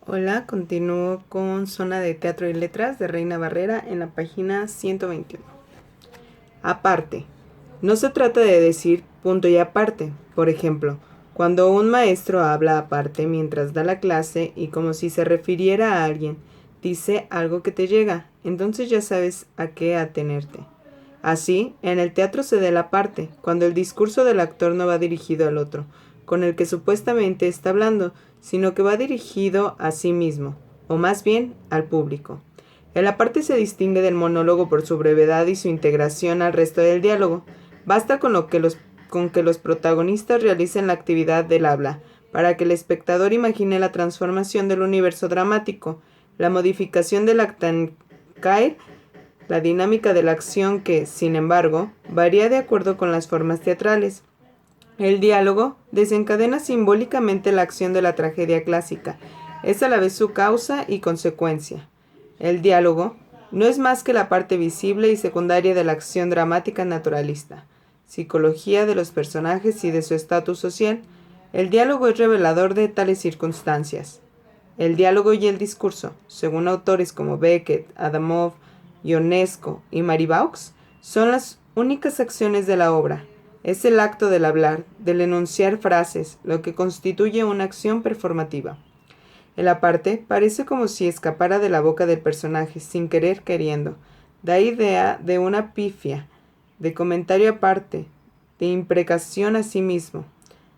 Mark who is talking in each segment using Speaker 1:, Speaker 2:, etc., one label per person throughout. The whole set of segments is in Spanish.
Speaker 1: Hola, continúo con Zona de Teatro y Letras de Reina Barrera en la página 121. Aparte. No se trata de decir punto y aparte. Por ejemplo, cuando un maestro habla aparte mientras da la clase y como si se refiriera a alguien, dice algo que te llega, entonces ya sabes a qué atenerte. Así, en el teatro se da la parte, cuando el discurso del actor no va dirigido al otro, con el que supuestamente está hablando, sino que va dirigido a sí mismo, o más bien al público. El aparte se distingue del monólogo por su brevedad y su integración al resto del diálogo. Basta con que los protagonistas realicen la actividad del habla, para que el espectador imagine la transformación del universo dramático, la modificación del actancae, la dinámica de la acción que, sin embargo, varía de acuerdo con las formas teatrales. El diálogo desencadena simbólicamente la acción de la tragedia clásica. Es a la vez su causa y consecuencia. El diálogo no es más que la parte visible y secundaria de la acción dramática naturalista. Psicología de los personajes y de su estatus social. El diálogo es revelador de tales circunstancias. El diálogo y el discurso, según autores como Beckett, Adamov, Ionesco y Marivaux, son las únicas acciones de la obra. Es el acto del hablar, del enunciar frases, lo que constituye una acción performativa. El aparte parece como si escapara de la boca del personaje, sin querer queriendo. Da idea de una pifia, de comentario aparte, de imprecación a sí mismo.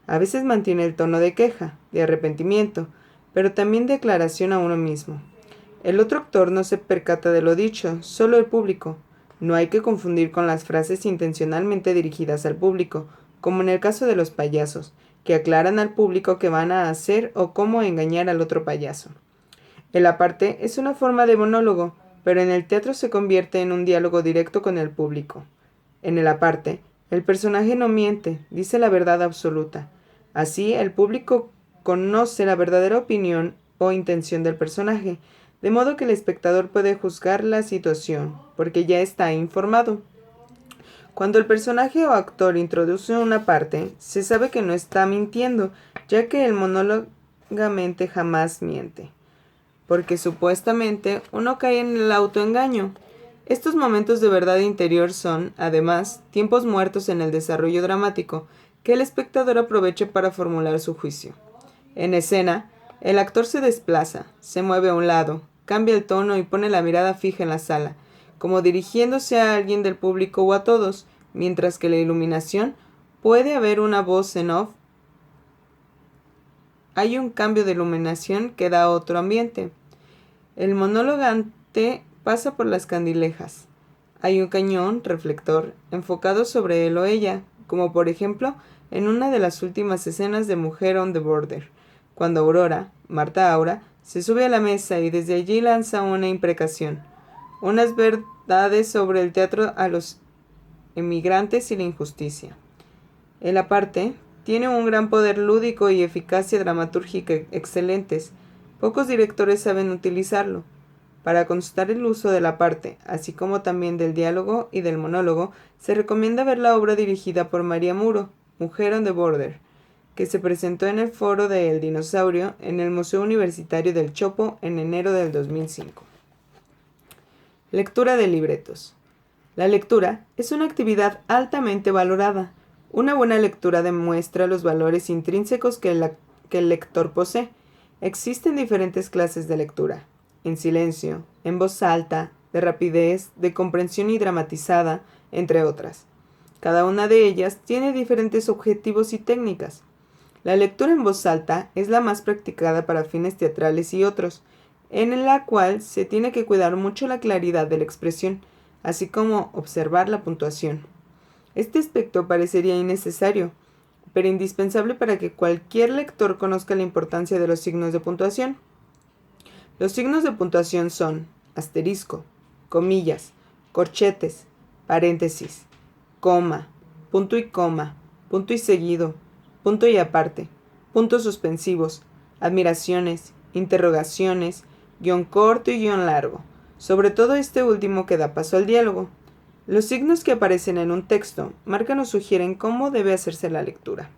Speaker 1: A veces mantiene el tono de queja, de arrepentimiento, pero también de aclaración a uno mismo. El otro actor no se percata de lo dicho, solo el público. No hay que confundir con las frases intencionalmente dirigidas al público, como en el caso de los payasos, que aclaran al público qué van a hacer o cómo engañar al otro payaso. El aparte es una forma de monólogo, pero en el teatro se convierte en un diálogo directo con el público. En el aparte, el personaje no miente, dice la verdad absoluta. Así, el público conoce la verdadera opinión o intención del personaje, de modo que el espectador puede juzgar la situación, porque ya está informado. Cuando el personaje o actor introduce una parte, se sabe que no está mintiendo, ya que el monólogamente jamás miente, porque supuestamente uno cae en el autoengaño. Estos momentos de verdad interior son, además, tiempos muertos en el desarrollo dramático, que el espectador aprovecha para formular su juicio. En escena, el actor se desplaza, se mueve a un lado, cambia el tono y pone la mirada fija en la sala, como dirigiéndose a alguien del público o a todos, mientras que la iluminación puede haber una voz en off. Hay un cambio de iluminación que da otro ambiente. El monólogante pasa por las candilejas. Hay un cañón, reflector, enfocado sobre él o ella, como por ejemplo en una de las últimas escenas de Mujer on the Border, cuando Aurora, Marta Aura, se sube a la mesa y desde allí lanza una imprecación, unas verdades sobre el teatro a los emigrantes y la injusticia. El aparte tiene un gran poder lúdico y eficacia dramatúrgica excelentes. Pocos directores saben utilizarlo. Para constar el uso de la parte, así como también del diálogo y del monólogo, se recomienda ver la obra dirigida por María Muro, Mujer on the Border, que se presentó en el Foro de El Dinosaurio en el Museo Universitario del Chopo en enero del 2005. Lectura de libretos. La lectura es una actividad altamente valorada. Una buena lectura demuestra los valores intrínsecos que el lector posee. Existen diferentes clases de lectura: en silencio, en voz alta, de rapidez, de comprensión y dramatizada, entre otras. Cada una de ellas tiene diferentes objetivos y técnicas. La lectura en voz alta es la más practicada para fines teatrales y otros, en la cual se tiene que cuidar mucho la claridad de la expresión, así como observar la puntuación. Este aspecto parecería innecesario, pero indispensable para que cualquier lector conozca la importancia de los signos de puntuación. Los signos de puntuación son asterisco, comillas, corchetes, paréntesis, coma, punto y seguido, punto y aparte, puntos suspensivos, admiraciones, interrogaciones, guión corto y guión largo, sobre todo este último que da paso al diálogo. Los signos que aparecen en un texto marcan o sugieren cómo debe hacerse la lectura.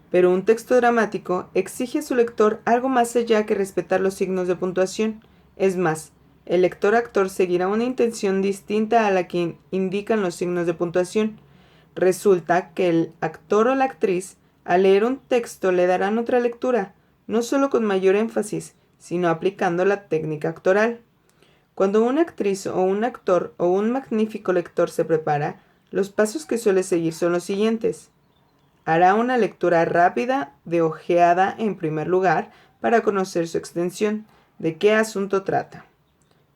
Speaker 1: pero un texto dramático exige a su lector algo más allá que respetar los signos de puntuación. Es más, el lector-actor seguirá una intención distinta a la que indican los signos de puntuación. Resulta que el actor o la actriz, al leer un texto, le darán otra lectura, no solo con mayor énfasis, sino aplicando la técnica actoral. Cuando una actriz o un actor o un magnífico lector se prepara, los pasos que suele seguir son los siguientes. Hará una lectura rápida de ojeada en primer lugar para conocer su extensión, de qué asunto trata.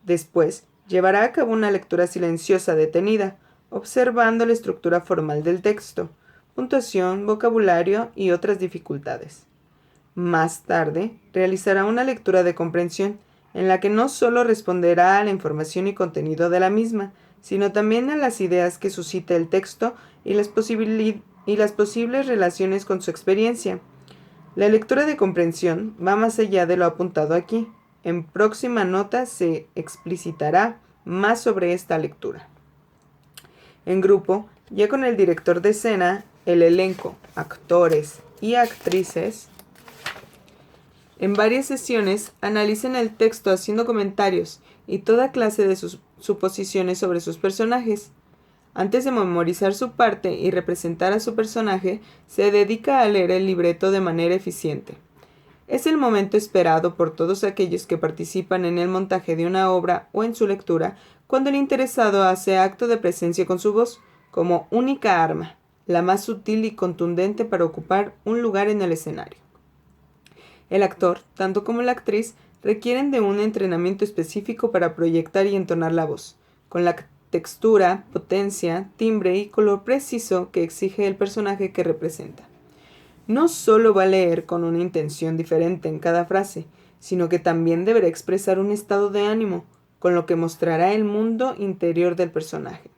Speaker 1: Después, llevará a cabo una lectura silenciosa detenida, observando la estructura formal del texto, puntuación, vocabulario y otras dificultades. Más tarde, realizará una lectura de comprensión, en la que no solo responderá a la información y contenido de la misma, sino también a las ideas que suscita el texto y las posibles relaciones con su experiencia. La lectura de comprensión va más allá de lo apuntado aquí. En próxima nota se explicitará más sobre esta lectura. En grupo, ya con el director de escena, el elenco, actores y actrices, en varias sesiones analicen el texto haciendo comentarios y toda clase de suposiciones sobre sus personajes. Antes de memorizar su parte y representar a su personaje, se dedica a leer el libreto de manera eficiente. Es el momento esperado por todos aquellos que participan en el montaje de una obra o en su lectura, cuando el interesado hace acto de presencia con su voz, como única arma, la más sutil y contundente para ocupar un lugar en el escenario. El actor, tanto como la actriz, requieren de un entrenamiento específico para proyectar y entonar la voz, con la textura, potencia, timbre y color preciso que exige el personaje que representa. No solo va a leer con una intención diferente en cada frase, sino que también deberá expresar un estado de ánimo, con lo que mostrará el mundo interior del personaje.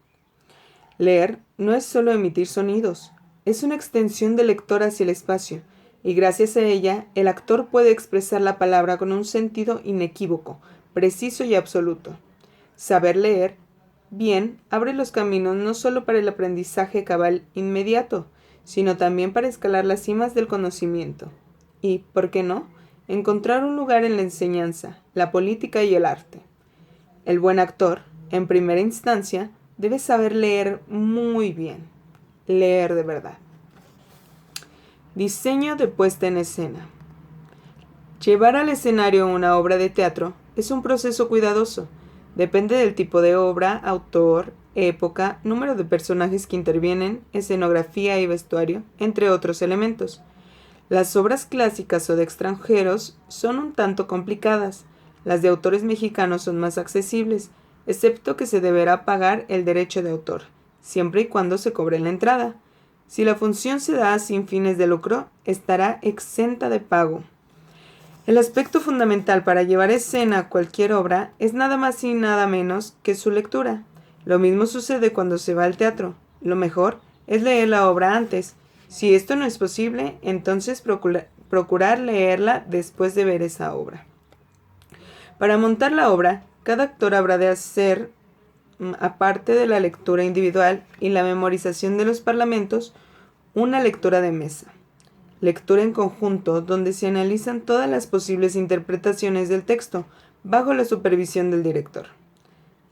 Speaker 1: Leer no es solo emitir sonidos, es una extensión del lector hacia el espacio, y gracias a ella, el actor puede expresar la palabra con un sentido inequívoco, preciso y absoluto. Saber leer bien abre los caminos no solo para el aprendizaje cabal inmediato, sino también para escalar las cimas del conocimiento. Y, ¿por qué no?, encontrar un lugar en la enseñanza, la política y el arte. El buen actor, en primera instancia, debe saber leer muy bien. Leer de verdad. Diseño de puesta en escena. Llevar al escenario una obra de teatro es un proceso cuidadoso. Depende del tipo de obra, autor, época, número de personajes que intervienen, escenografía y vestuario, entre otros elementos. Las obras clásicas o de extranjeros son un tanto complicadas. Las de autores mexicanos son más accesibles, excepto que se deberá pagar el derecho de autor, siempre y cuando se cobre la entrada. Si la función se da sin fines de lucro, estará exenta de pago. El aspecto fundamental para llevar a escena cualquier obra es nada más y nada menos que su lectura. Lo mismo sucede cuando se va al teatro. Lo mejor es leer la obra antes. Si esto no es posible, entonces procurar leerla después de ver esa obra. Para montar la obra, cada actor habrá de hacer, aparte de la lectura individual y la memorización de los parlamentos, una lectura de mesa. Lectura en conjunto donde se analizan todas las posibles interpretaciones del texto, bajo la supervisión del director.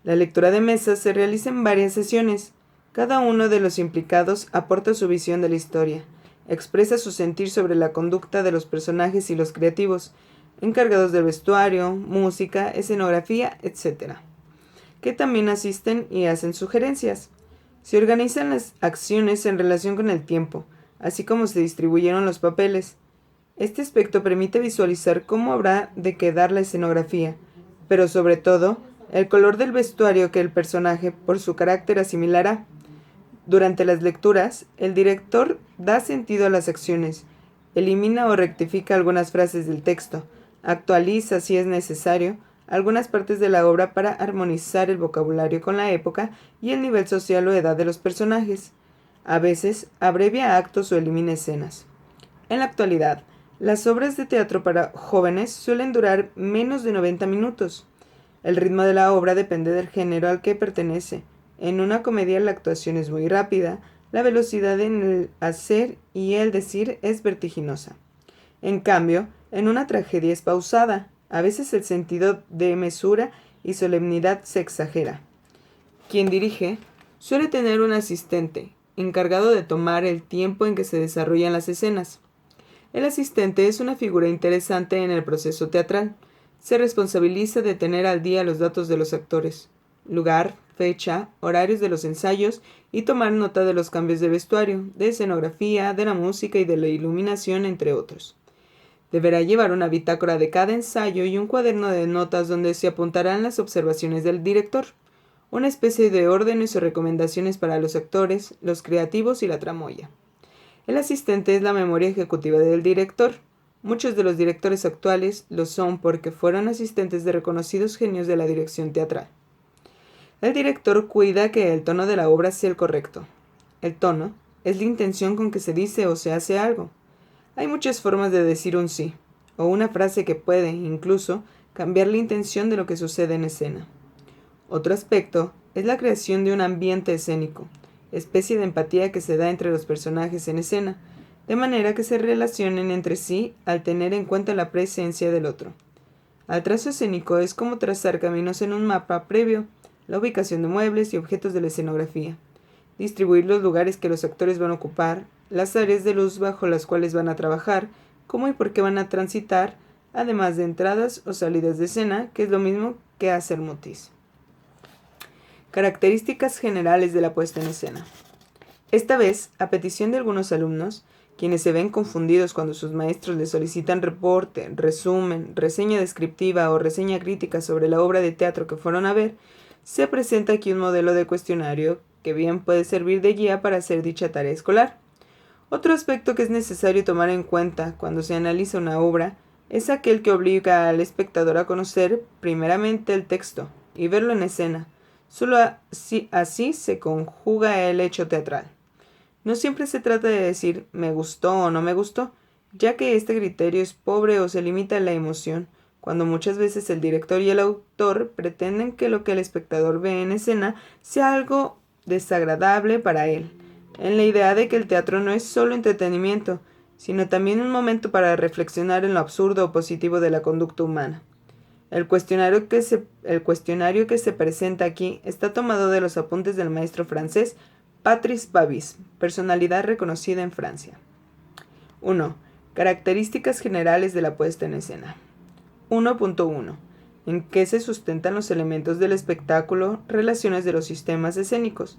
Speaker 1: La lectura de mesa se realiza en varias sesiones. Cada uno de los implicados aporta su visión de la historia, expresa su sentir sobre la conducta de los personajes y los creativos, encargados del vestuario, música, escenografía, etc., que también asisten y hacen sugerencias. Se organizan las acciones en relación con el tiempo, así como se distribuyeron los papeles. Este aspecto permite visualizar cómo habrá de quedar la escenografía, pero sobre todo, el color del vestuario que el personaje, por su carácter, asimilará. Durante las lecturas, el director da sentido a las acciones, elimina o rectifica algunas frases del texto, actualiza, si es necesario, algunas partes de la obra para armonizar el vocabulario con la época y el nivel social o edad de los personajes. A veces, abrevia actos o elimina escenas. En la actualidad, las obras de teatro para jóvenes suelen durar menos de 90 minutos. El ritmo de la obra depende del género al que pertenece. En una comedia la actuación es muy rápida, La velocidad en el hacer y el decir es vertiginosa. En cambio, en una tragedia es pausada. A veces el sentido de mesura y solemnidad se exagera. Quien dirige suele tener un asistente, encargado de tomar el tiempo en que se desarrollan las escenas. El asistente es una figura interesante en el proceso teatral. Se responsabiliza de tener al día los datos de los actores, lugar, fecha, horarios de los ensayos y tomar nota de los cambios de vestuario, de escenografía, de la música y de la iluminación, entre otros. Deberá llevar una bitácora de cada ensayo y un cuaderno de notas donde se apuntarán las observaciones del director, una especie de órdenes o recomendaciones para los actores, los creativos y la tramoya. El asistente es la memoria ejecutiva del director. Muchos de los directores actuales lo son porque fueron asistentes de reconocidos genios de la dirección teatral. El director cuida que el tono de la obra sea el correcto. El tono es la intención con que se dice o se hace algo. Hay muchas formas de decir un sí, o una frase que puede, incluso, cambiar la intención de lo que sucede en escena. Otro aspecto es la creación de un ambiente escénico, especie de empatía que se da entre los personajes en escena, de manera que se relacionen entre sí al tener en cuenta la presencia del otro. El trazo escénico es como trazar caminos en un mapa previo, la ubicación de muebles y objetos de la escenografía, distribuir los lugares que los actores van a ocupar, las áreas de luz bajo las cuales van a trabajar, cómo y por qué van a transitar, además de entradas o salidas de escena, que es lo mismo que hacer mutis. Características generales de la puesta en escena. Esta vez, a petición de algunos alumnos, quienes se ven confundidos cuando sus maestros les solicitan reporte, resumen, reseña descriptiva o reseña crítica sobre la obra de teatro que fueron a ver, se presenta aquí un modelo de cuestionario que bien puede servir de guía para hacer dicha tarea escolar. Otro aspecto que es necesario tomar en cuenta cuando se analiza una obra es aquel que obliga al espectador a conocer primeramente el texto y verlo en escena. Solo así se conjuga el hecho teatral. No siempre se trata de decir me gustó o no me gustó, ya que este criterio es pobre o se limita a la emoción, cuando muchas veces el director y el autor pretenden que lo que el espectador ve en escena sea algo desagradable para él, en la idea de que el teatro no es solo entretenimiento, sino también un momento para reflexionar en lo absurdo o positivo de la conducta humana. El cuestionario que se presenta aquí está tomado de los apuntes del maestro francés Patrice Babis, personalidad reconocida en Francia. 1. Características generales de la puesta en escena. 1.1. ¿En qué se sustentan los elementos del espectáculo? Relaciones de los sistemas escénicos.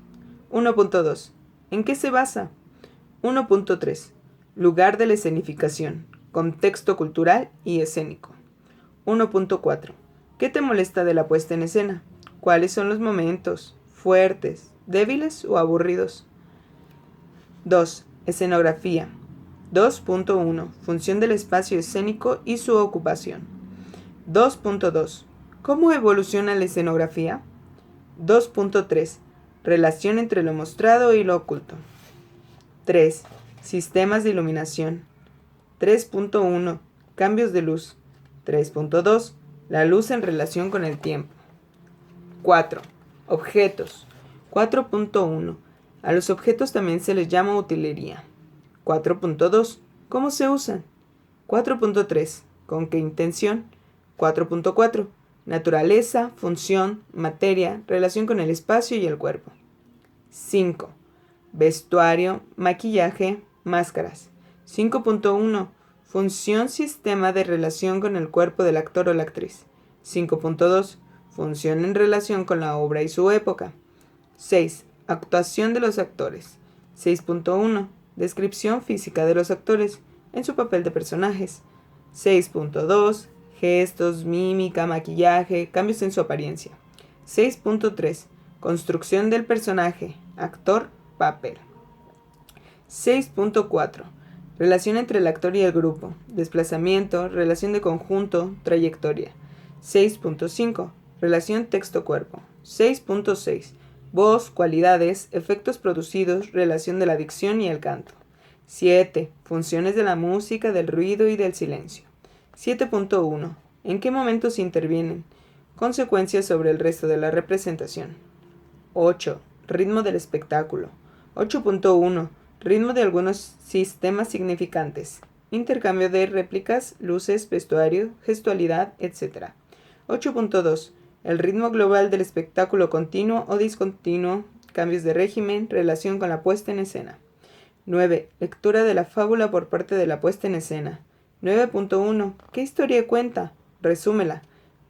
Speaker 1: 1.2. ¿En qué se basa? 1.3. Lugar de la escenificación, contexto cultural y escénico. 1.4. ¿Qué te molesta de la puesta en escena? ¿Cuáles son los momentos fuertes, débiles o aburridos? 2. Escenografía. 2.1. Función del espacio escénico y su ocupación. 2.2. ¿Cómo evoluciona la escenografía? 2.3. Relación entre lo mostrado y lo oculto. 3. Sistemas de iluminación. 3.1. Cambios de luz. 3.2. La luz en relación con el tiempo. 4. Objetos. 4.1. A los objetos también se les llama utilería. 4.2. ¿Cómo se usan? 4.3. ¿Con qué intención? 4.4. Naturaleza, función, materia, relación con el espacio y el cuerpo. 5. Vestuario, maquillaje, máscaras. 5.1. Función, sistema de relación con el cuerpo del actor o la actriz. 5.2. Función en relación con la obra y su época. 6. Actuación de los actores. 6.1. Descripción física de los actores en su papel de personajes. 6.2. Gestos, mímica, maquillaje, cambios en su apariencia. 6.3. Construcción del personaje, actor, papel. 6.4. Relación entre el actor y el grupo, desplazamiento, relación de conjunto, trayectoria. 6.5. Relación texto-cuerpo. 6.6. Voz, cualidades, efectos producidos, relación de la dicción y el canto. 7. Funciones de la música, del ruido y del silencio. 7.1. ¿En qué momentos intervienen? Consecuencias sobre el resto de la representación. 8. Ritmo del espectáculo. 8.1. Ritmo de algunos sistemas significantes. Intercambio de réplicas, luces, vestuario, gestualidad, etc. 8.2. El ritmo global del espectáculo continuo o discontinuo, cambios de régimen, relación con la puesta en escena. 9. Lectura de la fábula por parte de la puesta en escena. 9.1. ¿Qué historia cuenta? Resúmela.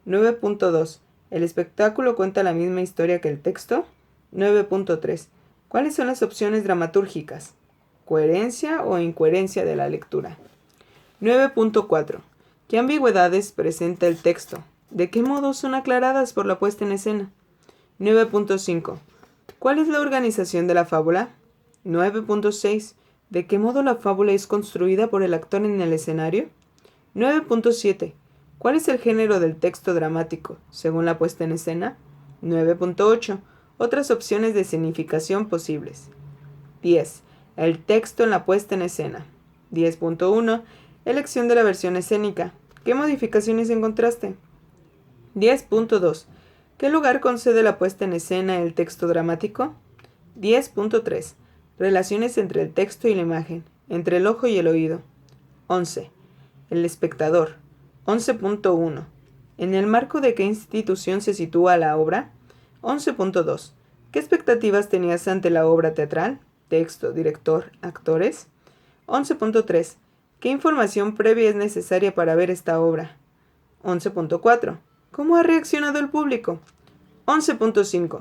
Speaker 1: 9.2. ¿El espectáculo cuenta la misma historia que el texto? 9.3. ¿Cuáles son las opciones dramatúrgicas? ¿Coherencia o incoherencia de la lectura? 9.4. ¿Qué ambigüedades presenta el texto? ¿De qué modo son aclaradas por la puesta en escena? 9.5. ¿Cuál es la organización de la fábula? 9.6. ¿De qué modo la fábula es construida por el actor en el escenario? 9.7. ¿Cuál es el género del texto dramático, según la puesta en escena? 9.8. Otras opciones de significación posibles. 10. El texto en la puesta en escena. 10.1. Elección de la versión escénica. ¿Qué modificaciones encontraste? 10.2. ¿Qué lugar concede la puesta en escena el texto dramático? 10.3. Relaciones entre el texto y la imagen, entre el ojo y el oído. 11. El espectador. 11.1. ¿En el marco de qué institución se sitúa la obra? 11.2. ¿Qué expectativas tenías ante la obra teatral? Texto, director, actores. 11.3. ¿Qué información previa es necesaria para ver esta obra? 11.4. ¿Cómo ha reaccionado el público? 11.5.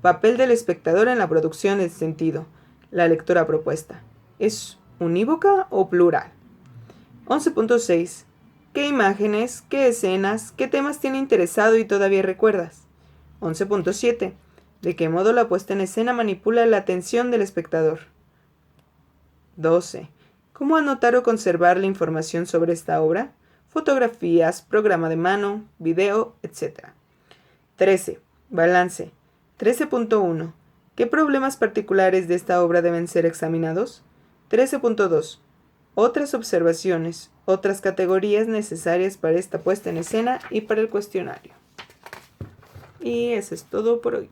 Speaker 1: Papel del espectador en la producción del sentido. La lectura propuesta. ¿Es unívoca o plural? 11.6. ¿Qué imágenes, qué escenas, qué temas tiene interesado y todavía recuerdas? 11.7. ¿De qué modo la puesta en escena manipula la atención del espectador? 12. ¿Cómo anotar o conservar la información sobre esta obra? Fotografías, programa de mano, video, etc. 13. Balance. 13.1. ¿Qué problemas particulares de esta obra deben ser examinados? 13.2. Otras observaciones, otras categorías necesarias para esta puesta en escena y para el cuestionario. Y eso es todo por hoy.